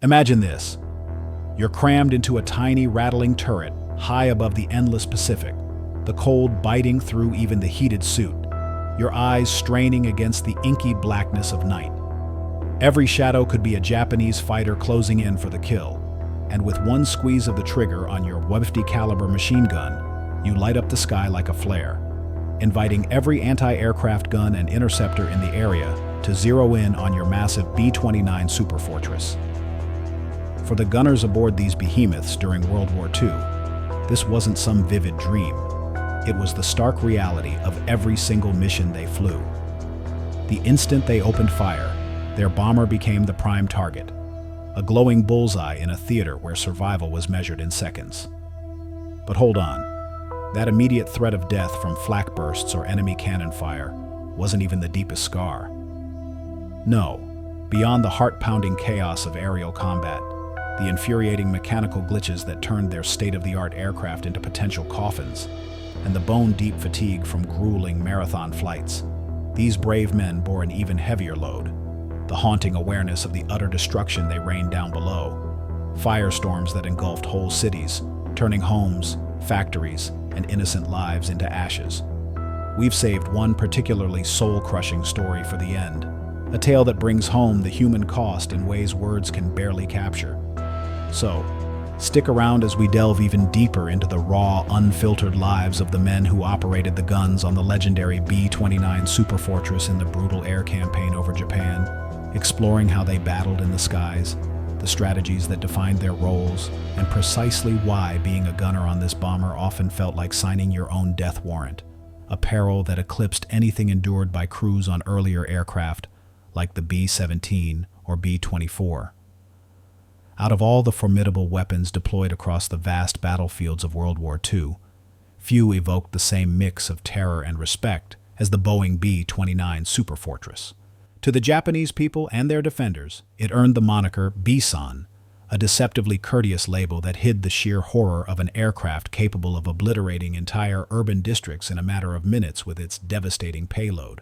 Imagine this. You're crammed into a tiny, rattling turret high above the endless Pacific, the cold biting through even the heated suit, your eyes straining against the inky blackness of night. Every shadow could be a Japanese fighter closing in for the kill, and with one squeeze of the trigger on your WW2 caliber machine gun, you light up the sky like a flare, inviting every anti-aircraft gun and interceptor in the area to zero in on your massive B-29 superfortress. For the gunners aboard these behemoths during World War II, this wasn't some vivid dream. It was the stark reality of every single mission they flew. The instant they opened fire, their bomber became the prime target, a glowing bullseye in a theater where survival was measured in seconds. But hold on, that immediate threat of death from flak bursts or enemy cannon fire wasn't even the deepest scar. No, beyond the heart-pounding chaos of aerial combat, the infuriating mechanical glitches that turned their state-of-the-art aircraft into potential coffins, and the bone-deep fatigue from grueling marathon flights, these brave men bore an even heavier load, the haunting awareness of the utter destruction they rained down below, firestorms that engulfed whole cities, turning homes, factories, and innocent lives into ashes. We've saved one particularly soul-crushing story for the end, a tale that brings home the human cost in ways words can barely capture. So, stick around as we delve even deeper into the raw, unfiltered lives of the men who operated the guns on the legendary B-29 superfortress in the brutal air campaign over Japan, exploring how they battled in the skies, the strategies that defined their roles, and precisely why being a gunner on this bomber often felt like signing your own death warrant, a peril that eclipsed anything endured by crews on earlier aircraft like the B-17 or B-24. Out of all the formidable weapons deployed across the vast battlefields of World War II, few evoked the same mix of terror and respect as the Boeing B-29 superfortress. To the Japanese people and their defenders, it earned the moniker B-san, a deceptively courteous label that hid the sheer horror of an aircraft capable of obliterating entire urban districts in a matter of minutes with its devastating payload.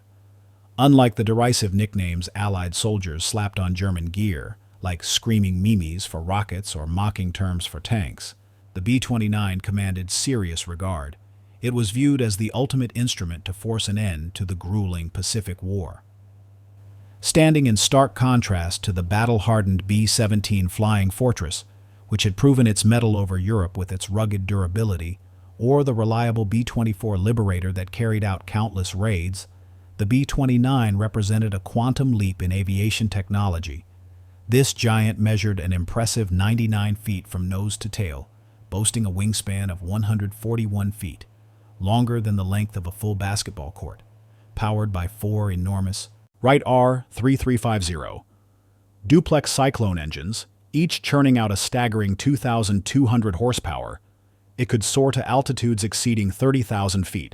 Unlike the derisive nicknames Allied soldiers slapped on German gear, like screaming memes for rockets or mocking terms for tanks, the B-29 commanded serious regard. It was viewed as the ultimate instrument to force an end to the grueling Pacific War. Standing in stark contrast to the battle-hardened B-17 Flying Fortress, which had proven its mettle over Europe with its rugged durability, or the reliable B-24 Liberator that carried out countless raids, the B-29 represented a quantum leap in aviation technology. This giant measured an impressive 99 feet from nose to tail, boasting a wingspan of 141 feet, longer than the length of a full basketball court, powered by four enormous Wright R-3350 duplex Cyclone engines, each churning out a staggering 2,200 horsepower. It could soar to altitudes exceeding 30,000 feet,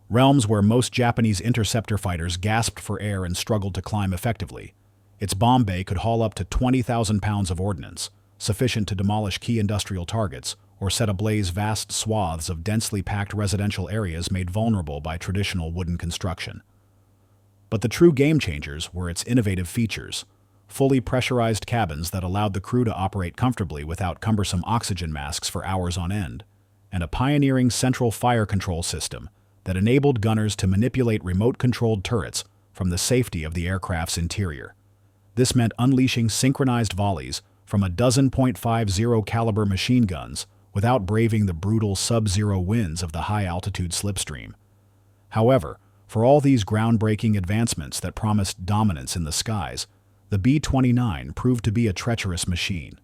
realms where most Japanese interceptor fighters gasped for air and struggled to climb effectively. Its bomb bay could haul up to 20,000 pounds of ordnance, sufficient to demolish key industrial targets or set ablaze vast swaths of densely packed residential areas made vulnerable by traditional wooden construction. But the true game-changers were its innovative features: fully pressurized cabins that allowed the crew to operate comfortably without cumbersome oxygen masks for hours on end, and a pioneering central fire control system that enabled gunners to manipulate remote-controlled turrets from the safety of the aircraft's interior. This meant unleashing synchronized volleys from a dozen .50 caliber machine guns without braving the brutal sub-zero winds of the high-altitude slipstream. However, for all these groundbreaking advancements that promised dominance in the skies, the B-29 proved to be a treacherous machine.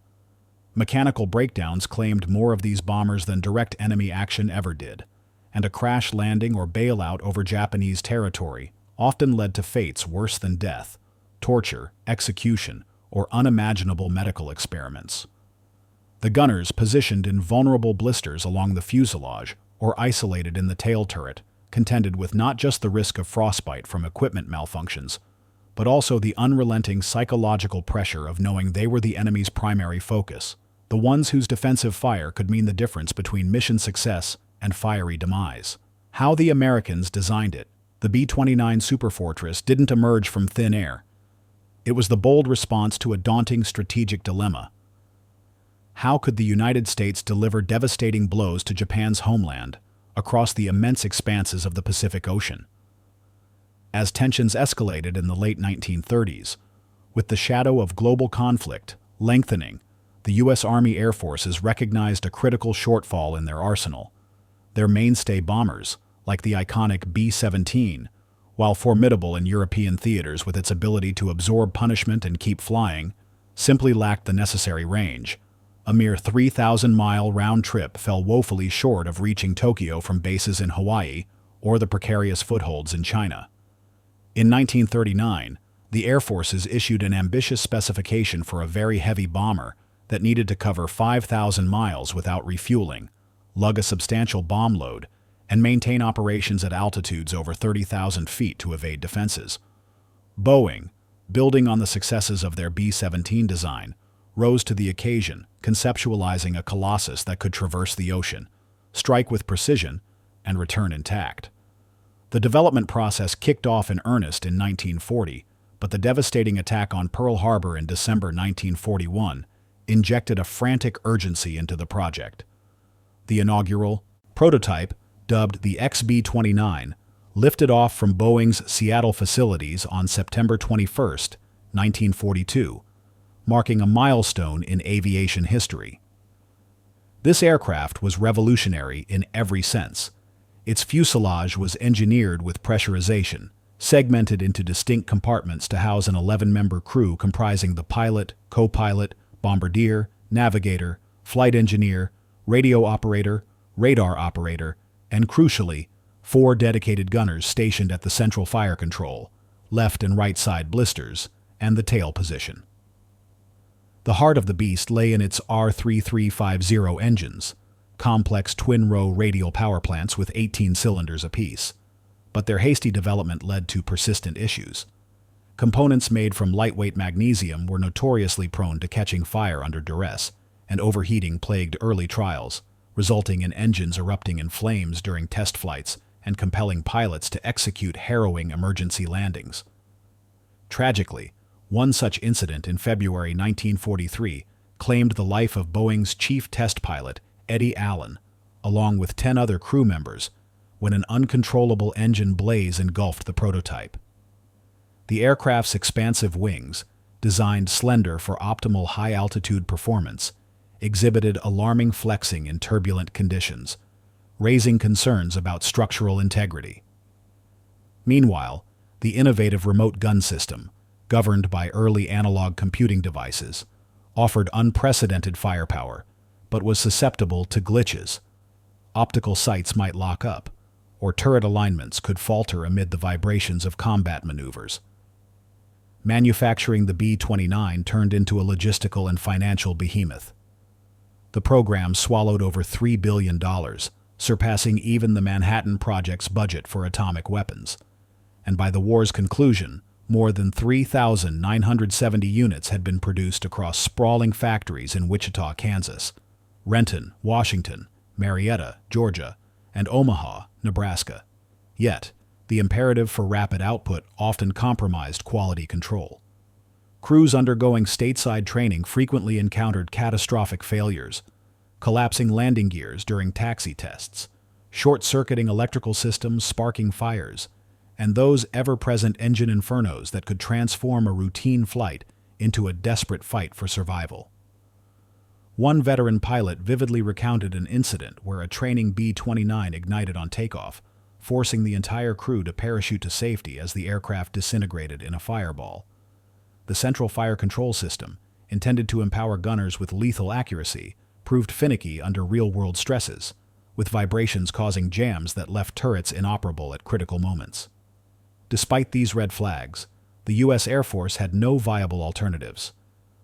Mechanical breakdowns claimed more of these bombers than direct enemy action ever did, and a crash landing or bailout over Japanese territory often led to fates worse than death, torture, execution, or unimaginable medical experiments. The gunners, positioned in vulnerable blisters along the fuselage or isolated in the tail turret, contended with not just the risk of frostbite from equipment malfunctions, but also the unrelenting psychological pressure of knowing they were the enemy's primary focus, the ones whose defensive fire could mean the difference between mission success and fiery demise. How the Americans designed it, the B-29 superfortress didn't emerge from thin air. It was the bold response to a daunting strategic dilemma: how could the United States deliver devastating blows to Japan's homeland across the immense expanses of the Pacific Ocean? As tensions escalated in the late 1930s, with the shadow of global conflict lengthening, the U.S. Army Air Forces recognized a critical shortfall in their arsenal. Their mainstay bombers, like the iconic B-29, while formidable in European theaters with its ability to absorb punishment and keep flying, simply lacked the necessary range. A mere 3,000-mile round trip fell woefully short of reaching Tokyo from bases in Hawaii or the precarious footholds in China. In 1939, the Air Forces issued an ambitious specification for a very heavy bomber that needed to cover 5,000 miles without refueling, lug a substantial bomb load, and maintain operations at altitudes over 30,000 feet to evade defenses. Boeing, building on the successes of their B-17 design, rose to the occasion, conceptualizing a colossus that could traverse the ocean, strike with precision, and return intact. The development process kicked off in earnest in 1940, but the devastating attack on Pearl Harbor in December 1941 injected a frantic urgency into the project. The inaugural prototype, dubbed the XB-29, lifted off from Boeing's Seattle facilities on September 21, 1942, marking a milestone in aviation history. This aircraft was revolutionary in every sense. Its fuselage was engineered with pressurization, segmented into distinct compartments to house an 11-member crew comprising the pilot, co-pilot, bombardier, navigator, flight engineer, radio operator, radar operator, and crucially, 4 dedicated gunners stationed at the central fire control, left and right side blisters, and the tail position. The heart of the beast lay in its R3350 engines, complex twin-row radial power plants with 18 cylinders apiece. But their hasty development led to persistent issues. Components made from lightweight magnesium were notoriously prone to catching fire under duress, and overheating plagued early trials, resulting in engines erupting in flames during test flights and compelling pilots to execute harrowing emergency landings. Tragically, one such incident in February 1943 claimed the life of Boeing's chief test pilot, Eddie Allen, along with 10 other crew members, when an uncontrollable engine blaze engulfed the prototype. The aircraft's expansive wings, designed slender for optimal high-altitude performance, exhibited alarming flexing in turbulent conditions, raising concerns about structural integrity. Meanwhile, the innovative remote gun system, governed by early analog computing devices, offered unprecedented firepower, but was susceptible to glitches. Optical sights might lock up, or turret alignments could falter amid the vibrations of combat maneuvers. Manufacturing the B-29 turned into a logistical and financial behemoth. The program swallowed over $3 billion, surpassing even the Manhattan Project's budget for atomic weapons. And by the war's conclusion, more than 3,970 units had been produced across sprawling factories in Wichita, Kansas, Renton, Washington, Marietta, Georgia, and Omaha, Nebraska. Yet, the imperative for rapid output often compromised quality control. Crews undergoing stateside training frequently encountered catastrophic failures, collapsing landing gears during taxi tests, short-circuiting electrical systems sparking fires, and those ever-present engine infernos that could transform a routine flight into a desperate fight for survival. One veteran pilot vividly recounted an incident where a training B-29 ignited on takeoff, forcing the entire crew to parachute to safety as the aircraft disintegrated in a fireball. The central fire control system, intended to empower gunners with lethal accuracy, proved finicky under real-world stresses, with vibrations causing jams that left turrets inoperable at critical moments. Despite these red flags, the U.S. Air Force had no viable alternatives.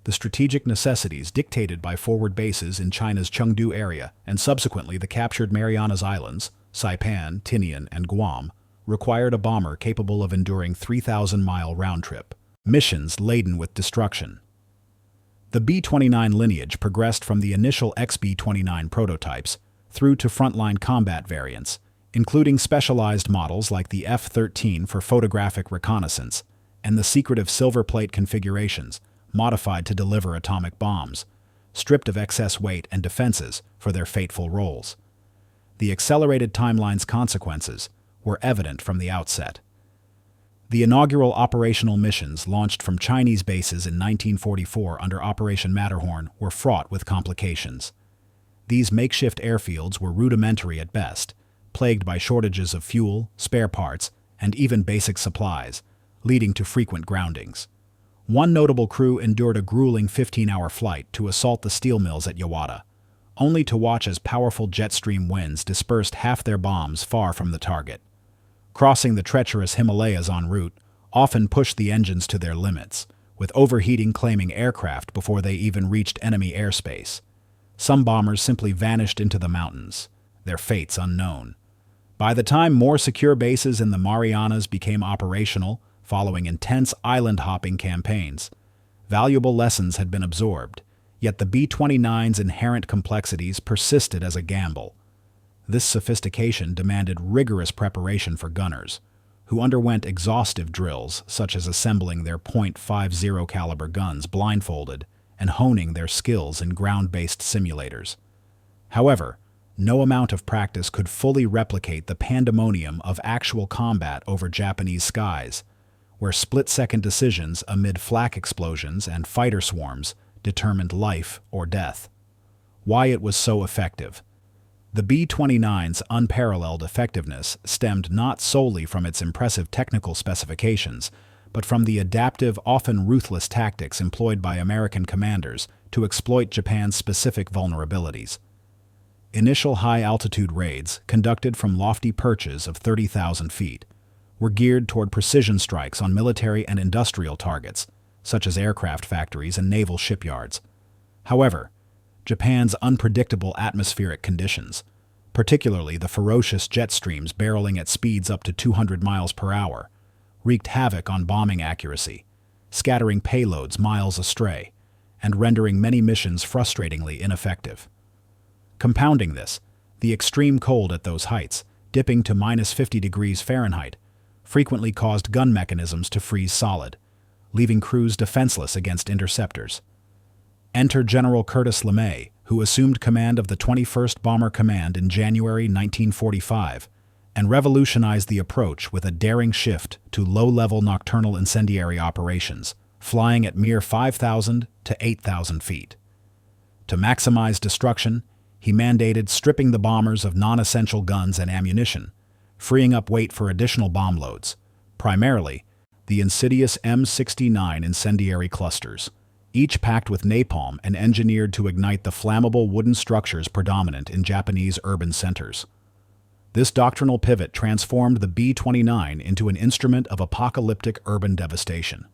The strategic necessities dictated by forward bases in China's Chengdu area and subsequently the captured Marianas Islands, Saipan, Tinian, and Guam, required a bomber capable of enduring 3,000-mile round-trip missions laden with destruction. The B-29 lineage progressed from the initial XB-29 prototypes through to frontline combat variants, including specialized models like the F-13 for photographic reconnaissance and the secretive silver plate configurations, modified to deliver atomic bombs, stripped of excess weight and defenses for their fateful roles. The accelerated timeline's consequences were evident from the outset. The inaugural operational missions launched from Chinese bases in 1944 under Operation Matterhorn were fraught with complications. These makeshift airfields were rudimentary at best, plagued by shortages of fuel, spare parts, and even basic supplies, leading to frequent groundings. One notable crew endured a grueling 15-hour flight to assault the steel mills at Yawata, only to watch as powerful jet stream winds dispersed half their bombs far from the target. Crossing the treacherous Himalayas en route often pushed the engines to their limits, with overheating claiming aircraft before they even reached enemy airspace. Some bombers simply vanished into the mountains, their fates unknown. By the time more secure bases in the Marianas became operational, following intense island-hopping campaigns, valuable lessons had been absorbed, yet the B-29's inherent complexities persisted as a gamble. This sophistication demanded rigorous preparation for gunners, who underwent exhaustive drills such as assembling their .50 caliber guns blindfolded and honing their skills in ground-based simulators. However, no amount of practice could fully replicate the pandemonium of actual combat over Japanese skies, where split-second decisions amid flak explosions and fighter swarms determined life or death. Why it was so effective. The B-29's unparalleled effectiveness stemmed not solely from its impressive technical specifications, but from the adaptive, often ruthless tactics employed by American commanders to exploit Japan's specific vulnerabilities. Initial high-altitude raids, conducted from lofty perches of 30,000 feet, were geared toward precision strikes on military and industrial targets, such as aircraft factories and naval shipyards. However, Japan's unpredictable atmospheric conditions, particularly the ferocious jet streams barreling at speeds up to 200 miles per hour, wreaked havoc on bombing accuracy, scattering payloads miles astray, and rendering many missions frustratingly ineffective. Compounding this, the extreme cold at those heights, dipping to -50 degrees Fahrenheit, frequently caused gun mechanisms to freeze solid, leaving crews defenseless against interceptors. Enter General Curtis LeMay, who assumed command of the 21st Bomber Command in January 1945 and revolutionized the approach with a daring shift to low-level nocturnal incendiary operations, flying at mere 5,000 to 8,000 feet. To maximize destruction, he mandated stripping the bombers of non-essential guns and ammunition, freeing up weight for additional bomb loads, primarily the insidious M69 incendiary clusters, each packed with napalm and engineered to ignite the flammable wooden structures predominant in Japanese urban centers. This doctrinal pivot transformed the B-29 into an instrument of apocalyptic urban devastation.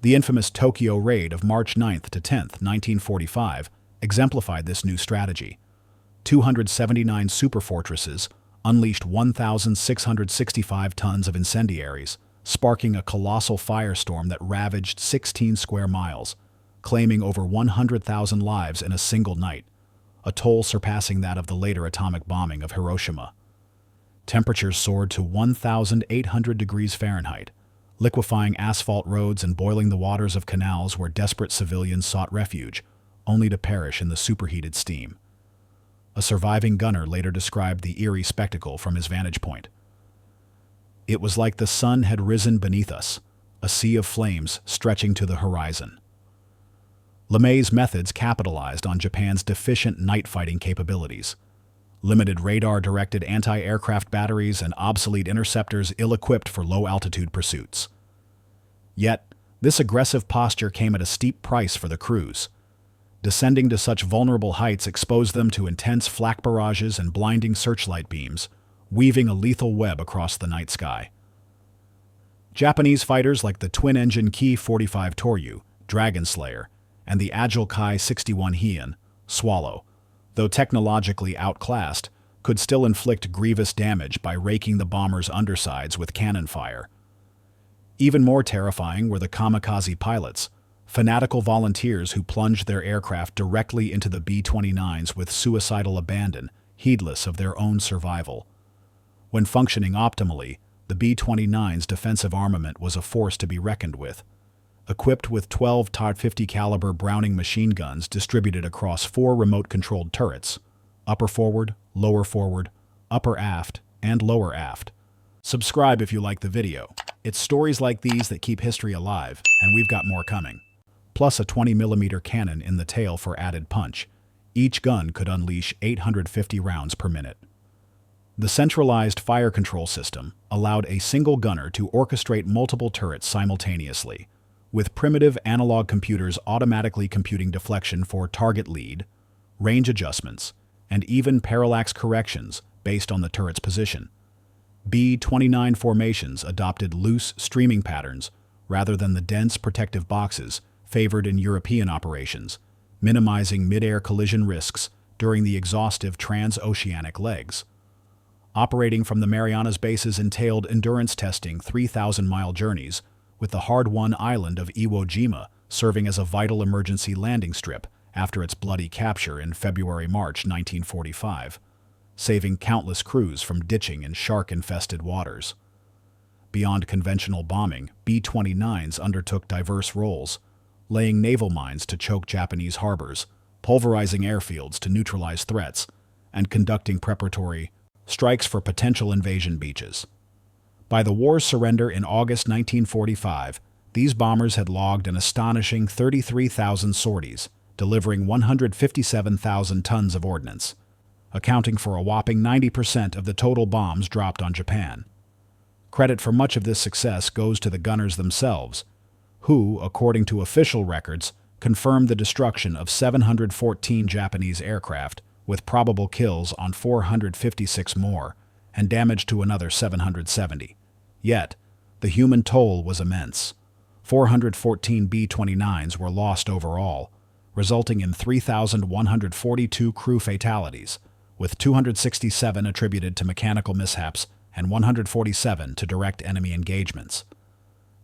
The infamous Tokyo raid of March 9th to 10th, 1945, exemplified this new strategy. 279 superfortresses unleashed 1,665 tons of incendiaries, sparking a colossal firestorm that ravaged 16 square miles, claiming over 100,000 lives in a single night, a toll surpassing that of the later atomic bombing of Hiroshima. Temperatures soared to 1,800 degrees Fahrenheit, liquefying asphalt roads and boiling the waters of canals where desperate civilians sought refuge, only to perish in the superheated steam. A surviving gunner later described the eerie spectacle from his vantage point. It was like the sun had risen beneath us, a sea of flames stretching to the horizon. LeMay's methods capitalized on Japan's deficient night-fighting capabilities. Limited radar-directed anti-aircraft batteries and obsolete interceptors ill-equipped for low-altitude pursuits. Yet, this aggressive posture came at a steep price for the crews. Descending to such vulnerable heights exposed them to intense flak barrages and blinding searchlight beams, weaving a lethal web across the night sky. Japanese fighters like the twin-engine Ki-45 Toryu, Dragon Slayer, and the agile Kai-61 Heian, Swallow, though technologically outclassed, could still inflict grievous damage by raking the bombers' undersides with cannon fire. Even more terrifying were the kamikaze pilots, fanatical volunteers who plunged their aircraft directly into the B-29s with suicidal abandon, heedless of their own survival. When functioning optimally, the B-29's defensive armament was a force to be reckoned with. equipped with 12 .50 caliber Browning machine guns distributed across 4 remote-controlled turrets: upper forward, upper aft, and lower aft. Subscribe if you like the video. It's stories like these that keep history alive, and we've got more coming. Plus a 20mm cannon in the tail for added punch. Each gun could unleash 850 rounds per minute. The centralized fire control system allowed a single gunner to orchestrate multiple turrets simultaneously, with primitive analog computers automatically computing deflection for target lead, range adjustments, and even parallax corrections based on the turret's position. B-29 formations adopted loose streaming patterns rather than the dense protective boxes favored in European operations, minimizing mid-air collision risks during the exhaustive transoceanic legs. Operating from the Marianas bases entailed endurance testing 3,000-mile journeys, with the hard-won island of Iwo Jima serving as a vital emergency landing strip after its bloody capture in February-March 1945, saving countless crews from ditching in shark-infested waters. Beyond conventional bombing, B-29s undertook diverse roles, laying naval mines to choke Japanese harbors, pulverizing airfields to neutralize threats, and conducting preparatory strikes for potential invasion beaches. By the war's surrender in August 1945, these bombers had logged an astonishing 33,000 sorties, delivering 157,000 tons of ordnance, accounting for a whopping 90% of the total bombs dropped on Japan. Credit for much of this success goes to the gunners themselves, who, according to official records, confirmed the destruction of 714 Japanese aircraft, with probable kills on 456 more, and damage to another 770. Yet, the human toll was immense. 414 B-29s were lost overall, resulting in 3,142 crew fatalities, with 267 attributed to mechanical mishaps and 147 to direct enemy engagements.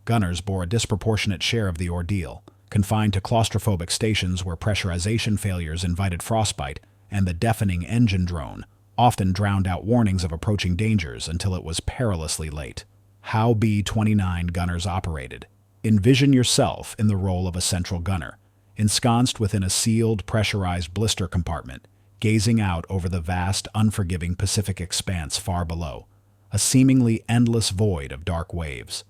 Gunners bore a disproportionate share of the ordeal, confined to claustrophobic stations where pressurization failures invited frostbite, and the deafening engine drone often drowned out warnings of approaching dangers until it was perilously late. How B-29 gunners operated. Envision yourself in the role of a central gunner, ensconced within a sealed, pressurized blister compartment, gazing out over the vast, unforgiving Pacific expanse far below, a seemingly endless void of dark waves.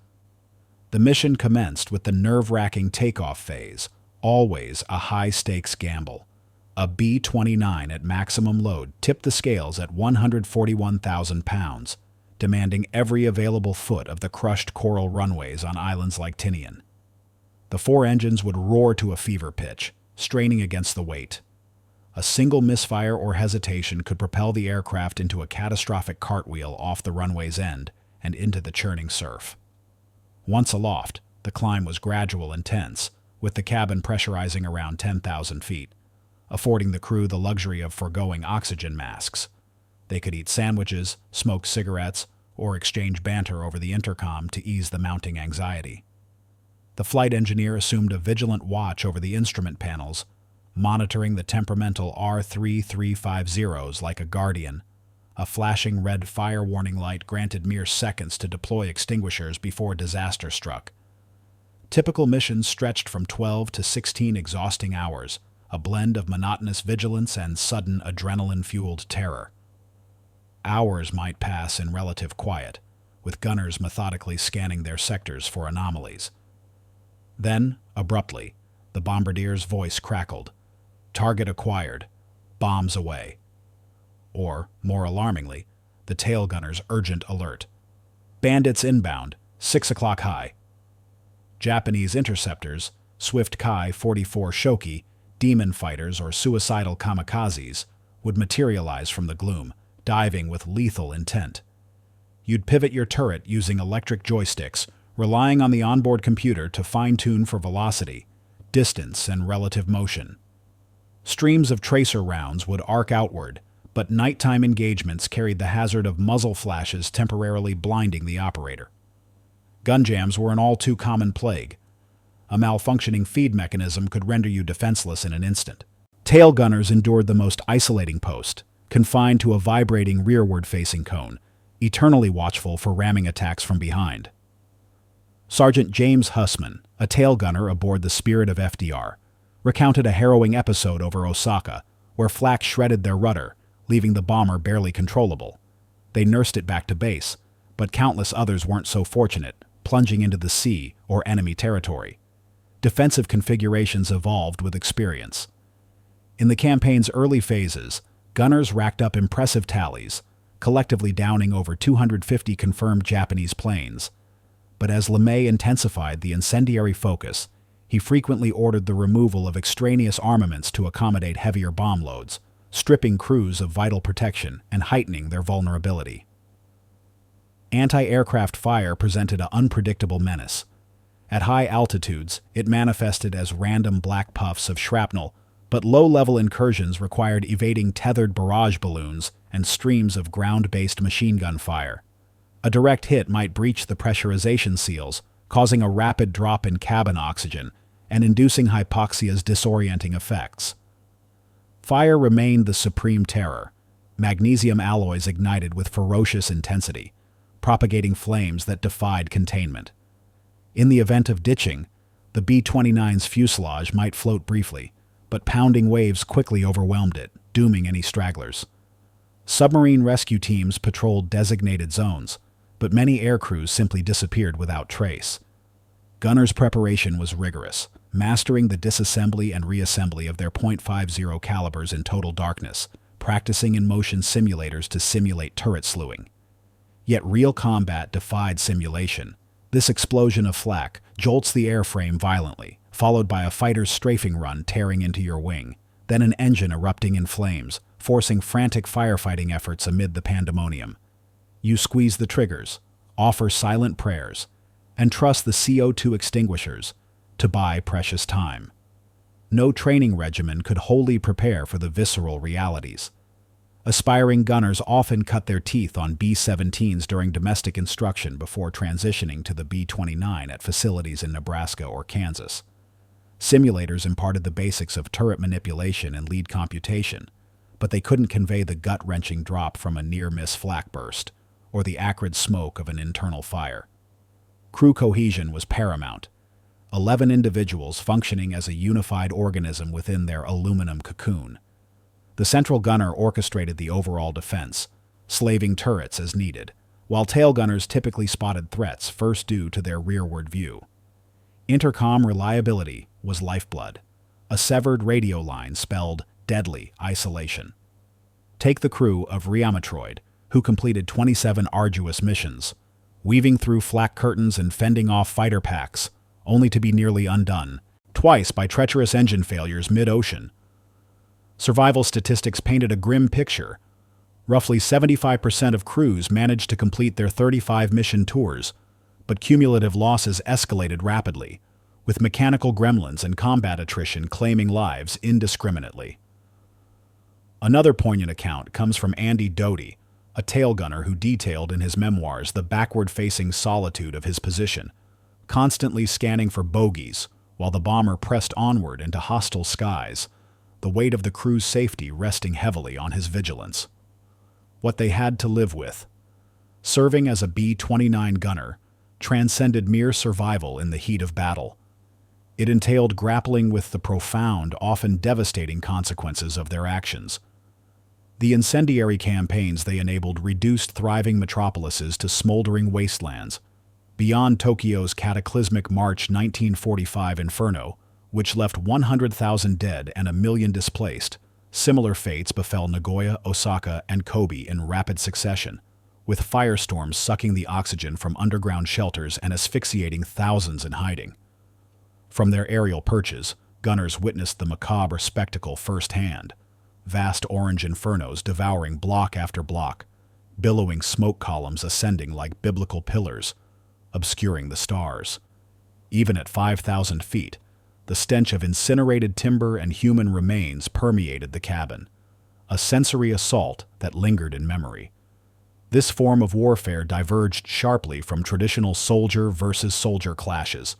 The mission commenced with the nerve-wracking takeoff phase, always a high-stakes gamble. A B-29 at maximum load tipped the scales at 141,000 pounds, demanding every available foot of the crushed coral runways on islands like Tinian. The 4 engines would roar to a fever pitch, straining against the weight. A single misfire or hesitation could propel the aircraft into a catastrophic cartwheel off the runway's end and into the churning surf. Once aloft, the climb was gradual and tense, with the cabin pressurizing around 10,000 feet. Affording the crew the luxury of foregoing oxygen masks. They could eat sandwiches, smoke cigarettes, or exchange banter over the intercom to ease the mounting anxiety. The flight engineer assumed a vigilant watch over the instrument panels, monitoring the temperamental R3350s like a guardian. A flashing red fire warning light granted mere seconds to deploy extinguishers before disaster struck. Typical missions stretched from 12 to 16 exhausting hours, a blend of monotonous vigilance and sudden adrenaline-fueled terror. Hours might pass in relative quiet, with gunners methodically scanning their sectors for anomalies. Then, abruptly, the bombardier's voice crackled. Target acquired. Bombs away. Or, more alarmingly, the tail gunner's urgent alert. Bandits inbound, 6 o'clock high. Japanese interceptors, Swift Kai 44 Shoki, demon fighters or suicidal kamikazes, would materialize from the gloom, diving with lethal intent. You'd pivot your turret using electric joysticks, relying on the onboard computer to fine-tune for velocity, distance, and relative motion. Streams of tracer rounds would arc outward, but nighttime engagements carried the hazard of muzzle flashes temporarily blinding the operator. Gun jams were an all-too-common plague. A malfunctioning feed mechanism could render you defenseless in an instant. Tail gunners endured the most isolating post, confined to a vibrating rearward-facing cone, eternally watchful for ramming attacks from behind. Sergeant James Hussman, a tail gunner aboard the Spirit of FDR, recounted a harrowing episode over Osaka, where flak shredded their rudder, leaving the bomber barely controllable. They nursed it back to base, but countless others weren't so fortunate, plunging into the sea or enemy territory. Defensive configurations evolved with experience. In the campaign's early phases, gunners racked up impressive tallies, collectively downing over 250 confirmed Japanese planes. But as LeMay intensified the incendiary focus, he frequently ordered the removal of extraneous armaments to accommodate heavier bomb loads, stripping crews of vital protection and heightening their vulnerability. Anti-aircraft fire presented an unpredictable menace. At high altitudes, it manifested as random black puffs of shrapnel, but low-level incursions required evading tethered barrage balloons and streams of ground-based machine gun fire. A direct hit might breach the pressurization seals, causing a rapid drop in cabin oxygen and inducing hypoxia's disorienting effects. Fire remained the supreme terror, magnesium alloys ignited with ferocious intensity, propagating flames that defied containment. In the event of ditching, the B-29's fuselage might float briefly, but pounding waves quickly overwhelmed it, dooming any stragglers. Submarine rescue teams patrolled designated zones, but many aircrews simply disappeared without trace. Gunners' preparation was rigorous, mastering the disassembly and reassembly of their .50 calibers in total darkness, practicing in motion simulators to simulate turret slewing. Yet real combat defied simulation. This explosion of flak jolts the airframe violently, followed by a fighter's strafing run tearing into your wing, then an engine erupting in flames, forcing frantic firefighting efforts amid the pandemonium. You squeeze the triggers, offer silent prayers, and trust the CO2 extinguishers to buy precious time. No training regimen could wholly prepare for the visceral realities. Aspiring gunners often cut their teeth on B-17s during domestic instruction before transitioning to the B-29 at facilities in Nebraska or Kansas. Simulators imparted the basics of turret manipulation and lead computation, but they couldn't convey the gut-wrenching drop from a near-miss flak burst or the acrid smoke of an internal fire. Crew cohesion was paramount. 11 individuals functioning as a unified organism within their aluminum cocoon. The central gunner orchestrated the overall defense, slaving turrets as needed, while tail gunners typically spotted threats first due to their rearward view. Intercom reliability was lifeblood. A severed radio line spelled deadly isolation. Take the crew of Reamatroid, who completed 27 arduous missions, weaving through flak curtains and fending off fighter packs, only to be nearly undone, twice by treacherous engine failures mid-ocean. Survival statistics painted a grim picture. Roughly 75% of crews managed to complete their 35 mission tours, but cumulative losses escalated rapidly, with mechanical gremlins and combat attrition claiming lives indiscriminately. Another poignant account comes from Andy Doty, a tail gunner who detailed in his memoirs the backward-facing solitude of his position, constantly scanning for bogeys while the bomber pressed onward into hostile skies, the weight of the crew's safety resting heavily on his vigilance. What they had to live with, serving as a B-29 gunner, transcended mere survival in the heat of battle. It entailed grappling with the profound, often devastating consequences of their actions. The incendiary campaigns they enabled reduced thriving metropolises to smoldering wastelands. Beyond Tokyo's cataclysmic March 1945 inferno, which left 100,000 dead and 1 million displaced, similar fates befell Nagoya, Osaka, and Kobe in rapid succession, with firestorms sucking the oxygen from underground shelters and asphyxiating thousands in hiding. From their aerial perches, gunners witnessed the macabre spectacle firsthand, vast orange infernos devouring block after block, billowing smoke columns ascending like biblical pillars, obscuring the stars. Even at 5,000 feet, the stench of incinerated timber and human remains permeated the cabin, a sensory assault that lingered in memory. This form of warfare diverged sharply from traditional soldier versus soldier clashes.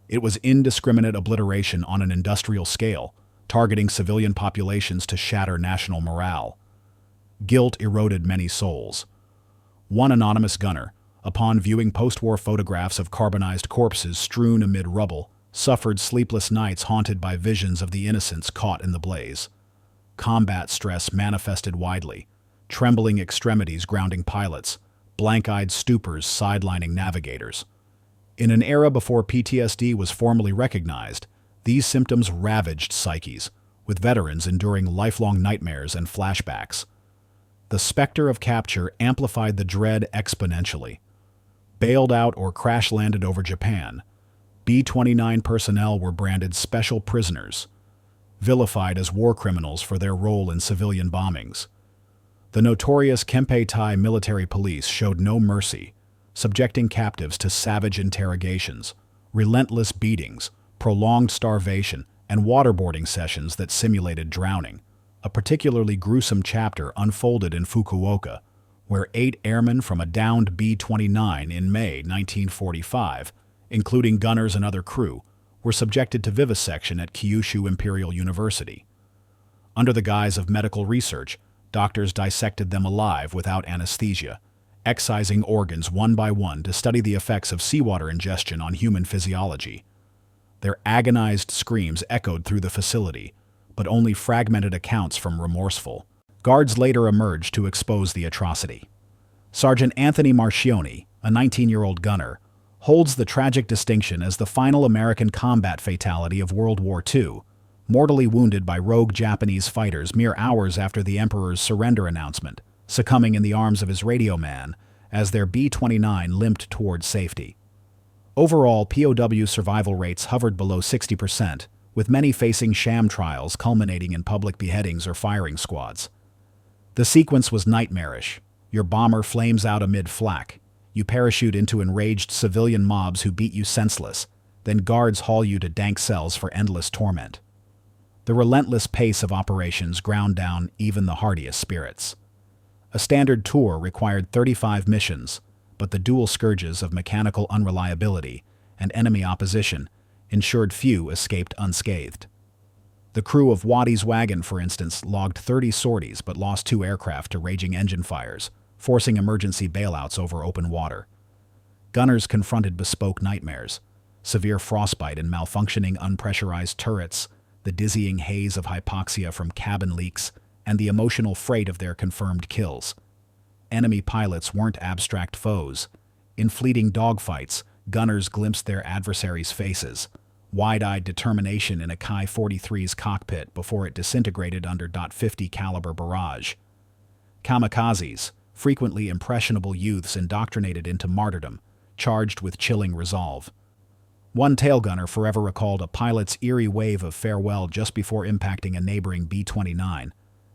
It was indiscriminate obliteration on an industrial scale, targeting civilian populations to shatter national morale. Guilt eroded many souls. One anonymous gunner, upon viewing post-war photographs of carbonized corpses strewn amid rubble, suffered sleepless nights haunted by visions of the innocents caught in the blaze. Combat stress manifested widely, trembling extremities grounding pilots, blank-eyed stupors sidelining navigators. In an era before PTSD was formally recognized, these symptoms ravaged psyches, with veterans enduring lifelong nightmares and flashbacks. The specter of capture amplified the dread exponentially. Bailed out or crash-landed over Japan, B-29 personnel were branded special prisoners, vilified as war criminals for their role in civilian bombings. The notorious Kempeitai military police showed no mercy, subjecting captives to savage interrogations, relentless beatings, prolonged starvation, and waterboarding sessions that simulated drowning. A particularly gruesome chapter unfolded in Fukuoka, where 8 airmen from a downed B-29 in May 1945, including gunners and other crew, were subjected to vivisection at Kyushu Imperial University. Under the guise of medical research, doctors dissected them alive without anesthesia, excising organs one by one to study the effects of seawater ingestion on human physiology. Their agonized screams echoed through the facility, but only fragmented accounts from remorseful. Guards later emerged to expose the atrocity. Sergeant Anthony Marchioni, a 19-year-old gunner, holds the tragic distinction as the final American combat fatality of World War II, mortally wounded by rogue Japanese fighters mere hours after the Emperor's surrender announcement, succumbing in the arms of his radio man as their B-29 limped toward safety. Overall, POW survival rates hovered below 60%, with many facing sham trials culminating in public beheadings or firing squads. The sequence was nightmarish. Your bomber flames out amid flak. You parachute into enraged civilian mobs who beat you senseless. Then guards haul you to dank cells for endless torment. The relentless pace of operations ground down even the hardiest spirits. A standard tour required 35 missions, but the dual scourges of mechanical unreliability and enemy opposition ensured few escaped unscathed. The crew of Waddy's wagon, for instance, logged 30 sorties but lost 2 aircraft to raging engine fires, forcing emergency bailouts over open water. Gunners confronted bespoke nightmares, severe frostbite and malfunctioning unpressurized turrets, the dizzying haze of hypoxia from cabin leaks, and the emotional freight of their confirmed kills. Enemy pilots weren't abstract foes. In fleeting dogfights, gunners glimpsed their adversaries' faces, wide-eyed determination in a Ki-43's cockpit before it disintegrated under .50 caliber barrage. Kamikazes, frequently impressionable youths indoctrinated into martyrdom, charged with chilling resolve. One tail gunner forever recalled a pilot's eerie wave of farewell just before impacting a neighboring B-29,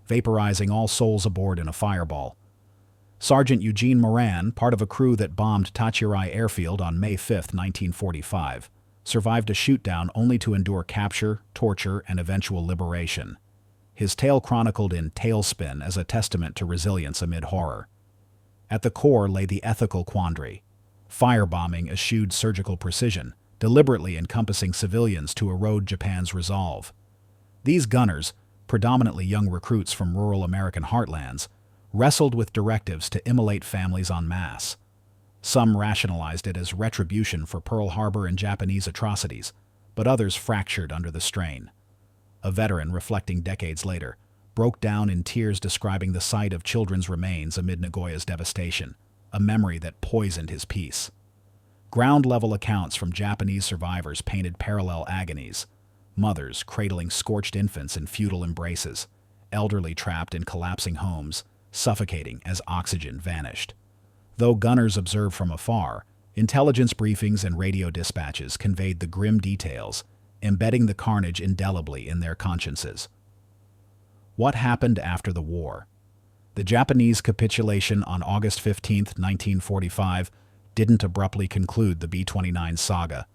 vaporizing all souls aboard in a fireball. Sergeant Eugene Moran, part of a crew that bombed Tachirai Airfield on May 5, 1945, survived a shootdown only to endure capture, torture, and eventual liberation. His tale chronicled in Tailspin as a testament to resilience amid horror. At the core lay the ethical quandary. Firebombing eschewed surgical precision, deliberately encompassing civilians to erode Japan's resolve. These gunners, predominantly young recruits from rural American heartlands, wrestled with directives to immolate families en masse. Some rationalized it as retribution for Pearl Harbor and Japanese atrocities, but others fractured under the strain. A veteran, reflecting decades later, broke down in tears describing the sight of children's remains amid Nagoya's devastation, a memory that poisoned his peace. Ground-level accounts from Japanese survivors painted parallel agonies: mothers cradling scorched infants in futile embraces, elderly trapped in collapsing homes, suffocating as oxygen vanished. Though gunners observed from afar, intelligence briefings and radio dispatches conveyed the grim details, embedding the carnage indelibly in their consciences. What happened after the war? The Japanese capitulation on August 15, 1945, didn't abruptly conclude the B-29 saga.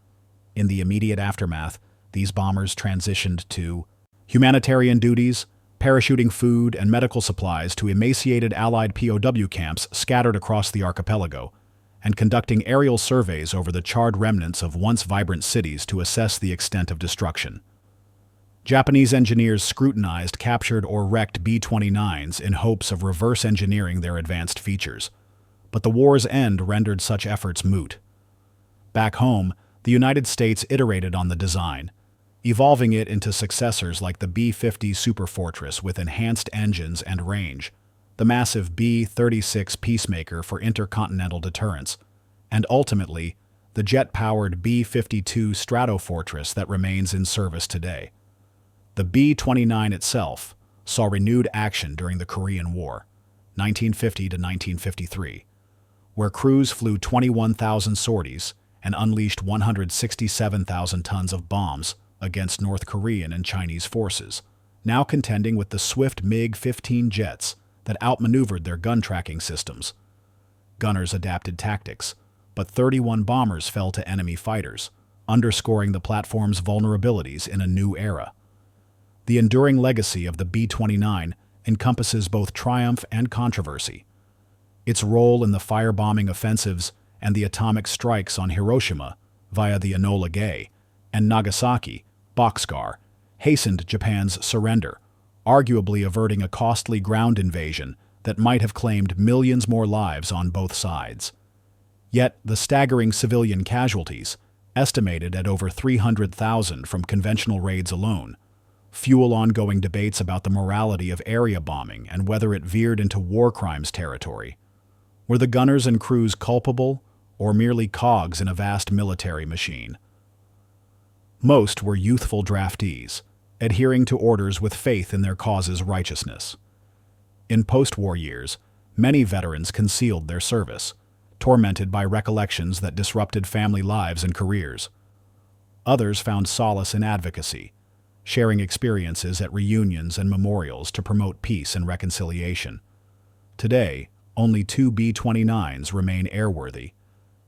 In the immediate aftermath, these bombers transitioned to humanitarian duties, parachuting food and medical supplies to emaciated Allied POW camps scattered across the archipelago, and conducting aerial surveys over the charred remnants of once vibrant cities to assess the extent of destruction. Japanese engineers scrutinized captured or wrecked B-29s in hopes of reverse engineering their advanced features. but the war's end rendered such efforts moot. Back home, the United States iterated on the design, evolving it into successors like the B-50 Superfortress with enhanced engines and range, the massive B-36 Peacemaker for intercontinental deterrence, and ultimately, the jet-powered B-52 Stratofortress that remains in service today. The B-29 itself saw renewed action during the Korean War, 1950 to 1953, where crews flew 21,000 sorties and unleashed 167,000 tons of bombs against North Korean and Chinese forces, now contending with the swift MiG-15 jets that outmaneuvered their gun tracking systems. Gunners adapted tactics, but 31 bombers fell to enemy fighters, underscoring the platform's vulnerabilities in a new era. The enduring legacy of the B-29 encompasses both triumph and controversy. Its role in the firebombing offensives and the atomic strikes on Hiroshima via the Enola Gay and Nagasaki, Bockscar, hastened Japan's surrender, arguably averting a costly ground invasion that might have claimed millions more lives on both sides. Yet the staggering civilian casualties, estimated at over 300,000 from conventional raids alone, fuel ongoing debates about the morality of area bombing and whether it veered into war crimes territory. Were the gunners and crews culpable, or merely cogs in a vast military machine? Most were youthful draftees, adhering to orders with faith in their cause's righteousness. In post-war years, many veterans concealed their service, tormented by recollections that disrupted family lives and careers. Others found solace in advocacy, sharing experiences at reunions and memorials to promote peace and reconciliation. Today, only 2 B-29s remain airworthy,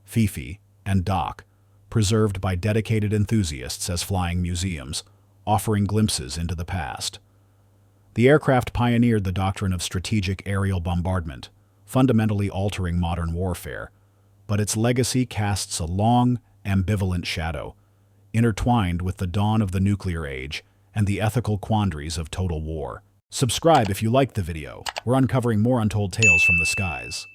Fifi and Doc, preserved by dedicated enthusiasts as flying museums, offering glimpses into the past. The aircraft pioneered the doctrine of strategic aerial bombardment, fundamentally altering modern warfare, but its legacy casts a long, ambivalent shadow, intertwined with the dawn of the nuclear age and the ethical quandaries of total war. Subscribe if you liked the video. We're uncovering more untold tales from the skies.